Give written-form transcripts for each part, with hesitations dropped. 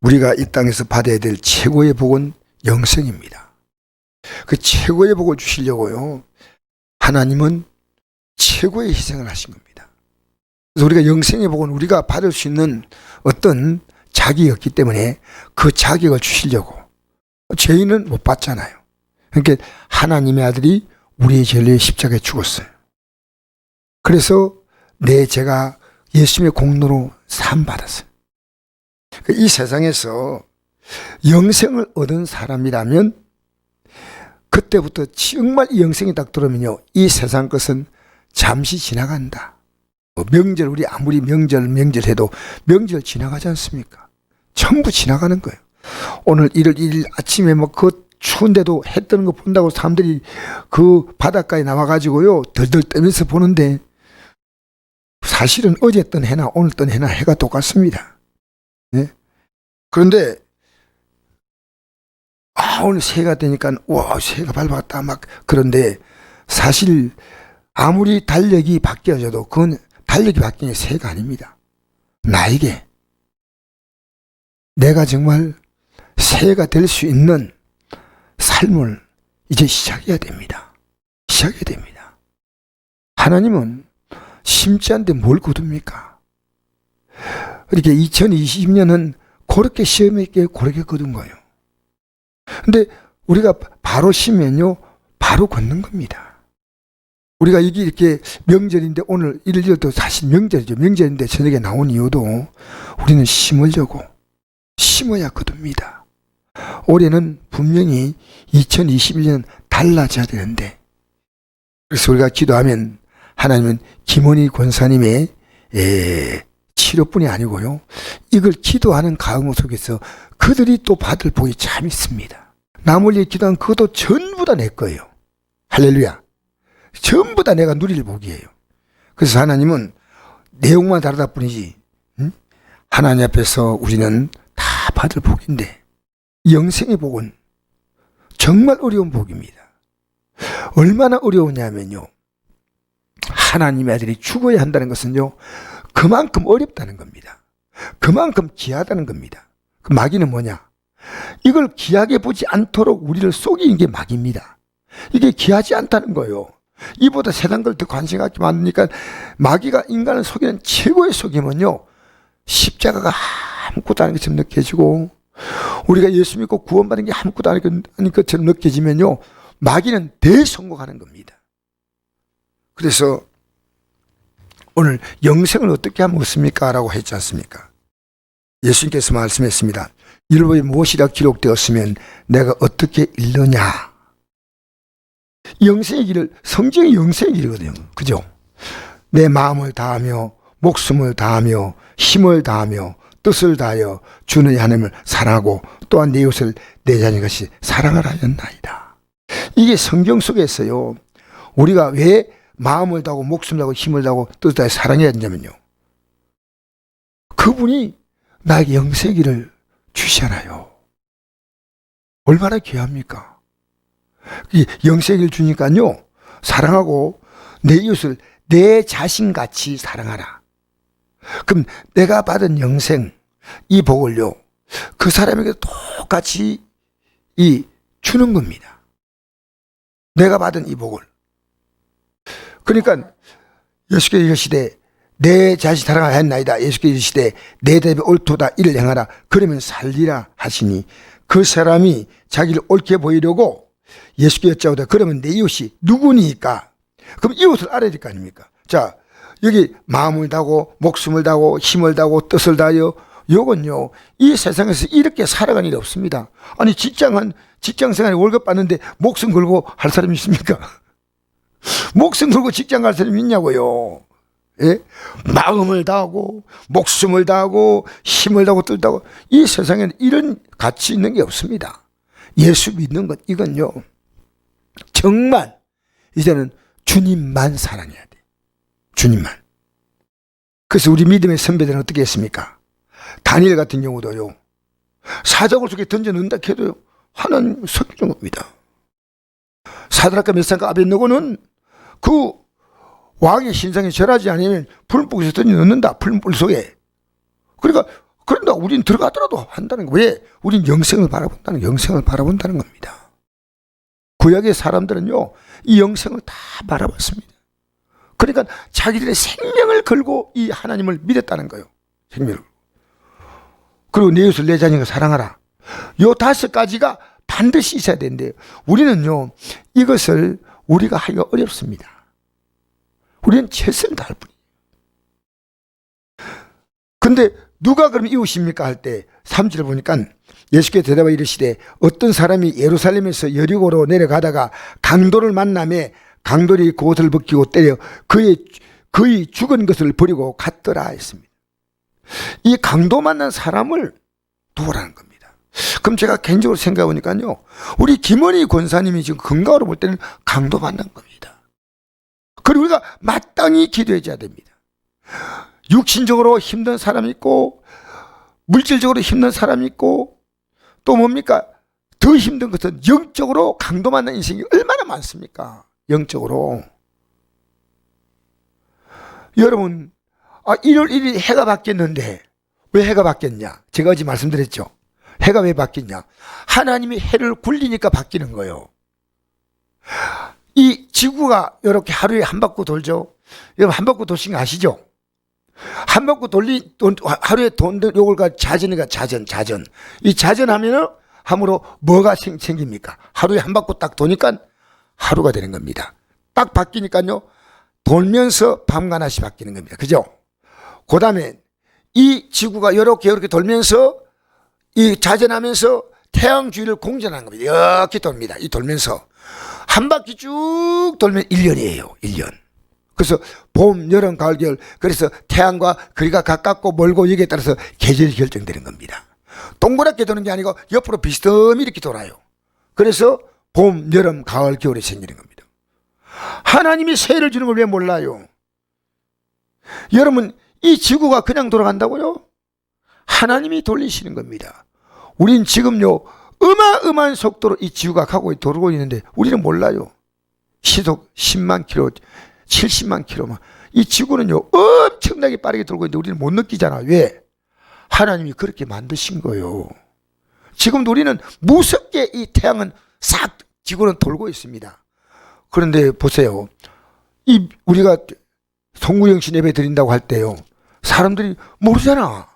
우리가 이 땅에서 받아야 될 최고의 복은 영생입니다. 그 최고의 복을 주시려고요, 하나님은 최고의 희생을 하신 겁니다. 그래서 우리가 영생의 복은 우리가 받을 수 있는 어떤 자격이 없기 때문에 그 자격을 주시려고, 죄인은 못 받잖아요. 그러니까 하나님의 아들이 우리의 죄를 위해 십자가에 죽었어요. 그래서 내 죄가 예수님의 공로로 사함받았어요. 이 세상에서 영생을 얻은 사람이라면 그때부터 정말 이 영생이 딱 들어오면요, 이 세상 것은 잠시 지나간다. 명절, 우리 아무리 명절 해도 명절 지나가지 않습니까? 전부 지나가는 거예요. 오늘 1월 1일 아침에 그 추운데도 해 뜨는 거 본다고 사람들이 그 바닷가에 나와가지고요, 덜덜 떠면서 보는데 사실은 어제 뜬 해나 오늘 뜬 해나 해가 똑같습니다. 네? 그런데 오늘 새해가 되니까 와, 새해가 밝았다 막 그런데 사실 아무리 달력이 바뀌어져도 그건 달력이 바뀌는 게 새해가 아닙니다. 나에게 내가 정말 새해가 될 수 있는 삶을 이제 시작해야 됩니다. 시작해야 됩니다. 하나님은 심지 않은데 뭘 거둡니까? 이렇게 2020년은 그렇게 시험 있게 그렇게 거둔 거예요. 근데 우리가 바로 쉬면요, 바로 걷는 겁니다. 우리가 이게 이렇게 명절인데 오늘 1월 1일도 사실 명절이죠. 명절인데 저녁에 나온 이유도 우리는 심으려고, 심어야 거둡니다. 올해는 분명히 2021년 달라져야 되는데, 그래서 우리가 기도하면 하나님은 김원희 권사님의 치료뿐이 아니고요, 이걸 기도하는 가흥 속에서 그들이 또 받을 복이 참 있습니다. 남을 위해 기도한 그것도 전부 다 내 거예요. 할렐루야. 전부 다 내가 누릴 복이에요. 그래서 하나님은 내용만 다르다 뿐이지, 하나님 앞에서 우리는 다 받을 복인데, 영생의 복은 정말 어려운 복입니다. 얼마나 어려우냐면요, 하나님의 아들이 죽어야 한다는 것은요, 그만큼 어렵다는 겁니다. 그만큼 귀하다는 겁니다. 그 마귀는 뭐냐? 이걸 귀하게 보지 않도록 우리를 속이는 게 마귀입니다. 이게 귀하지 않다는 거예요. 이보다 세상 걸 더 관심 갖게 만드니까 마귀가 인간을 속이는 최고의 속임은요, 십자가가 아무것도 아닌 것처럼 느껴지고, 우리가 예수 믿고 구원받은 게 아무것도 아닌 것처럼 느껴지면요, 마귀는 대성공하는 겁니다. 그래서 오늘 영생을 어떻게 하면 얻습니까? 라고 했지 않습니까? 예수님께서 말씀했습니다. 율법에 무엇이라 기록되었으면 내가 어떻게 읽느냐? 영생의 길을, 성경이 영생의 길이거든요. 그죠? 내 마음을 다하며 목숨을 다하며 힘을 다하며 뜻을 다하여 주는 하나님을 사랑하고 또한 내 이웃을 내 자녀 같이 사랑을 하였나이다. 이게 성경 속에서요, 우리가 왜 마음을 다하고 목숨을 다하고 힘을 다하고 뜻을 다해 사랑해야 되냐면요, 그분이 나에게 영생의 길을 주시잖아요. 얼마나 귀합니까? 영생의 길을 주니까요, 사랑하고 내 이웃을 내 자신같이 사랑하라. 그럼 내가 받은 영생, 이 복을요, 그 사람에게 똑같이 주는 겁니다. 내가 받은 이 복을. 그러니까 예수께서 이르시되 내 자신 사랑하라 했나이다. 예수께서 이르시되 내 대비 옳도다 이를 행하라. 그러면 살리라 하시니, 그 사람이 자기를 옳게 보이려고 예수께 여짜오다. 그러면 내 이웃이 누구니까? 그럼 이웃을 알아야 될 거 아닙니까? 자, 여기 마음을 다하고 목숨을 다하고 힘을 다하고 뜻을 다하여, 요건요, 이 세상에서 이렇게 살아가는 일이 없습니다. 아니, 직장생활에 월급 받는데 목숨 걸고 할 사람이 있습니까? 목숨 걸고 직장 갈 사람이 있냐고요. 예? 마음을 다하고 목숨을 다하고 힘을 다하고 뜻을 다하고, 이 세상에는 이런 가치 있는 게 없습니다. 예수 믿는 것, 이건요, 정말 이제는 주님만 사랑해야 돼. 주님만. 그래서 우리 믿음의 선배들은 어떻게 했습니까? 다니엘 같은 경우도요, 사자굴 속에 던져 넣는다 해도요, 하나님 섬기는 겁니다. 사드락과 메삭과 아벳느고는 그 왕의 신상에 절하지 않으면 풀무불에서 던져 넣는다. 풀무불 속에. 그러니까 그런다 우린 들어가더라도 한다는 거예요. 왜? 우린 영생을 바라본다는 겁니다. 구약의 사람들은요, 이 영생을 다 바라봤습니다. 그러니까 자기들의 생명을 걸고 이 하나님을 믿었다는 거예요. 생명을. 그리고 내 이웃을 내 자신을 사랑하라. 요 5가지가 반드시 있어야 되는데요. 우리는요, 이것을 우리가 하기가 어렵습니다. 우리는 최선을 다할 뿐이에요. 근데 누가 그럼 이웃입니까? 할 때 3절을 보니까 예수께서 대답하여 이르시되 어떤 사람이 예루살렘에서 여리고로 내려가다가 강도를 만나매 강도리 그 옷을 벗기고 때려 그의 죽은 것을 버리고 갔더라 했습니다. 이 강도 만난 사람을 도우라는 겁니다. 그럼 제가 개인적으로 생각해 보니까요, 우리 김원희 권사님이 지금 건강으로 볼 때는 강도 만난 겁니다. 그리고 우리가 마땅히 기도해 줘야 됩니다. 육신적으로 힘든 사람이 있고 물질적으로 힘든 사람이 있고 또 뭡니까? 더 힘든 것은 영적으로 강도 만난 인생이 얼마나 많습니까? 영적으로. 여러분, 1월 1일 해가 바뀌었는데 왜 해가 바뀌었냐? 제가 어제 말씀드렸죠. 해가 왜 바뀌었냐? 하나님이 해를 굴리니까 바뀌는 거예요. 이 지구가 이렇게 하루에 한 바퀴 돌죠. 여러분 한 바퀴 도시는 거 아시죠? 한 바퀴 하루에 돈들 요걸가 자전이가 자전. 이 자전하면은 함으로 뭐가 생깁니까? 하루에 한 바퀴 딱 도니까 하루가 되는 겁니다. 딱 바뀌니까요, 돌면서 밤과 낮이 바뀌는 겁니다. 그죠? 그 다음에 이 지구가 이렇게 돌면서 이 자전하면서 태양 주위를 공전하는 겁니다. 이렇게 돕니다. 이 돌면서 한 바퀴 쭉 돌면 1년이에요. 1년. 그래서 봄, 여름, 가을, 겨울. 그래서 태양과 거리가 가깝고 멀고 여기에 따라서 계절이 결정되는 겁니다. 동그랗게 도는 게 아니고 옆으로 비스듬히 이렇게 돌아요. 그래서 봄, 여름, 가을, 겨울이 생기는 겁니다. 하나님이 새해를 주는 걸 왜 몰라요? 여러분, 이 지구가 그냥 돌아간다고요? 하나님이 돌리시는 겁니다. 우린 지금요, 어마어마한 속도로 이 지구가 돌고 있는데 우리는 몰라요. 시속 10만 킬로, 70만 킬로만. 이 지구는요, 엄청나게 빠르게 돌고 있는데 우리는 못 느끼잖아. 왜? 하나님이 그렇게 만드신 거예요. 지금도 우리는 무섭게 이 태양은 싹 지구는 돌고 있습니다. 그런데 보세요. 우리가 송구영신 예배 드린다고 할 때요, 사람들이 모르잖아.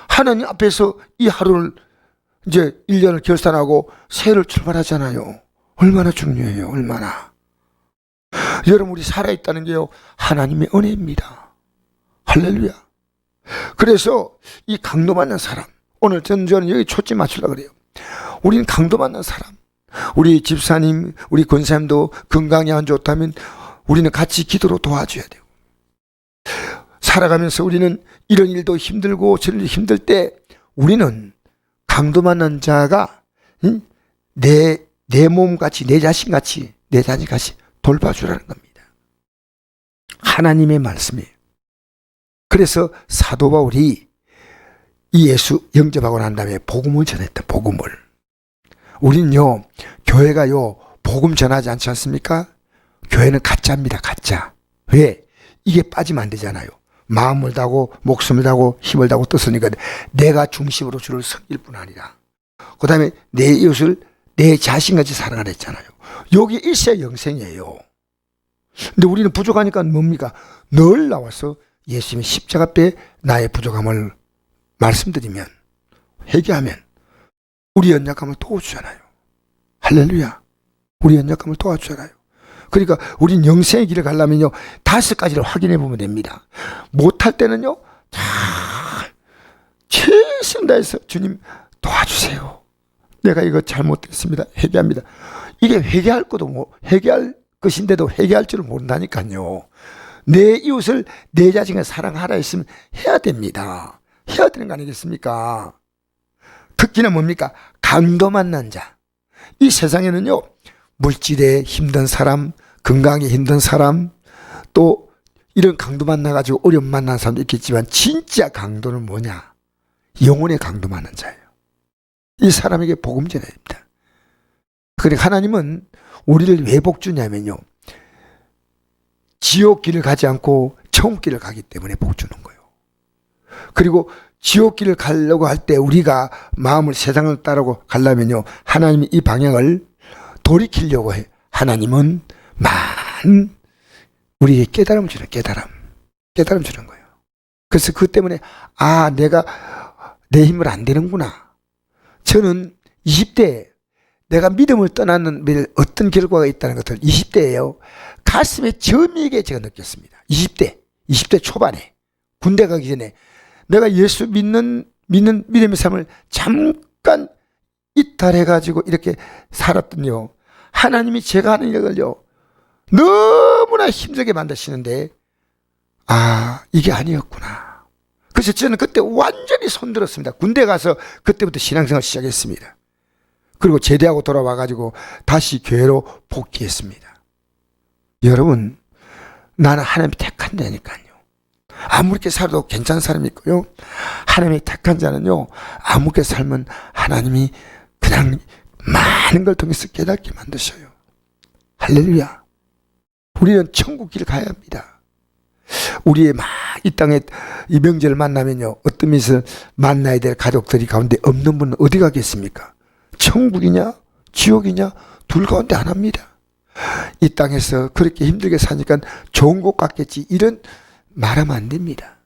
하나님 앞에서 이 하루를 이제 1년을 결산하고 새해를 출발하잖아요. 얼마나 중요해요. 얼마나. 여러분, 우리 살아있다는 게요, 하나님의 은혜입니다. 할렐루야. 그래서 이 강도 만난 사람, 오늘 저는 여기 초점 맞추려고 그래요. 우리는 강도 만난 사람, 우리 집사님, 우리 권사님도 건강이 안 좋다면 우리는 같이 기도로 도와줘야 돼요. 살아가면서 우리는 이런 일도 힘들고 저런 일 힘들 때 우리는 강도 만난 자가 내 몸같이, 내 자신같이, 내 자신같이 돌봐주라는 겁니다. 하나님의 말씀이에요. 그래서 사도 바울이 이 예수 영접하고 난 다음에 복음을 전했다. 복음을. 우리는요, 교회가요, 복음 전하지 않지 않습니까? 교회는 가짜입니다. 가짜. 왜? 이게 빠지면 안 되잖아요. 마음을 다하고 목숨을 다하고 힘을 다하고 뜻으니까 내가 중심으로 주를 섬길 뿐 아니라, 그 다음에 내 이웃을 내 자신같이 사랑하라 했잖아요. 여기 있어야 영생이에요. 근데 우리는 부족하니까 뭡니까? 늘 나와서 예수님의 십자가 앞에 나의 부족함을 말씀드리면, 회개하면 우리 연약함을 도와주잖아요. 할렐루야. 우리 연약함을 도와주잖아요. 그러니까 우린 영생의 길을 가려면요, 5가지를 확인해 보면 됩니다. 못할 때는요, 잘 최선을 다해서 주님 도와주세요. 내가 이거 잘못했습니다. 회개합니다. 이게 회개할 것인데도 회개할 줄을 모른다니까요. 내 이웃을 내 자신을 사랑하라 했으면 해야 됩니다. 해야 되는 거 아니겠습니까? 특히나 뭡니까? 강도 만난 자. 이 세상에는요, 물질에 힘든 사람, 건강에 힘든 사람, 또 이런 강도 만나가지고 어려움 만난 사람도 있겠지만, 진짜 강도는 뭐냐? 영혼의 강도 만난 자예요. 이 사람에게 복음 전해야 됩니다. 그러니까 하나님은 우리를 왜 복 주냐면요, 지옥 길을 가지 않고 천국 길을 가기 때문에 복 주는 거예요. 그리고 지옥길을 가려고 할 때 우리가 마음을 세상을 따르고 가려면요, 하나님이 이 방향을 돌이키려고 해. 하나님은 많은 우리에게 깨달음을 주는, 깨달음 주는 거예요. 그래서 그 때문에 내가 내 힘을 안 되는구나. 저는 20대에 내가 믿음을 떠나는 어떤 결과가 있다는 것을 20대에요, 가슴에 저미게 제가 느꼈습니다. 20대 초반에 군대 가기 전에 내가 예수 믿는 믿음의 삶을 잠깐 이탈해가지고 이렇게 살았더니요, 하나님이 제가 하는 일을요 너무나 힘들게 만드시는데 이게 아니었구나. 그래서 저는 그때 완전히 손들었습니다. 군대 가서 그때부터 신앙생활 시작했습니다. 그리고 제대하고 돌아와가지고 다시 교회로 복귀했습니다. 여러분, 나는 하나님이 택한 자니까요, 아무렇게 살아도 괜찮은 사람이 있고요, 하나님이 택한 자는요, 아무렇게 살면 하나님이 그냥 많은 걸 통해서 깨닫게 만드셔요. 할렐루야. 우리는 천국 길 가야 합니다. 우리의 막 이 땅에 이 명절을 만나면요, 어떤 면에서 만나야 될 가족들이 가운데 없는 분은 어디 가겠습니까? 천국이냐 지옥이냐 둘 가운데 하나입니다. 이 땅에서 그렇게 힘들게 사니까 좋은 곳 같겠지, 이런 말하면 안 됩니다.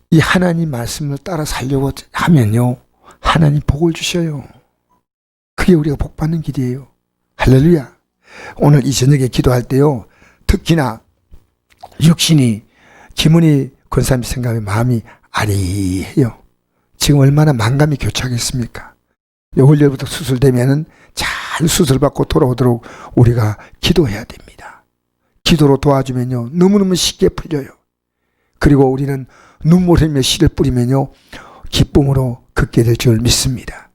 이 하나님 말씀을 따라 살려고 하면요, 하나님 복을 주셔요. 그게 우리가 복 받는 길이에요. 할렐루야. 오늘 이 저녁에 기도할 때요, 특히나 육신이 김은희 권사님 생각에 마음이 아리해요. 지금 얼마나 만감이 교차하겠습니까? 월요일부터 수술되면은 잘 수술받고 돌아오도록 우리가 기도해야 됩니다. 기도로 도와주면요, 너무너무 쉽게 풀려요. 그리고 우리는 눈물 흘리며 씨를 뿌리면요, 기쁨으로 걷게 될 줄 믿습니다.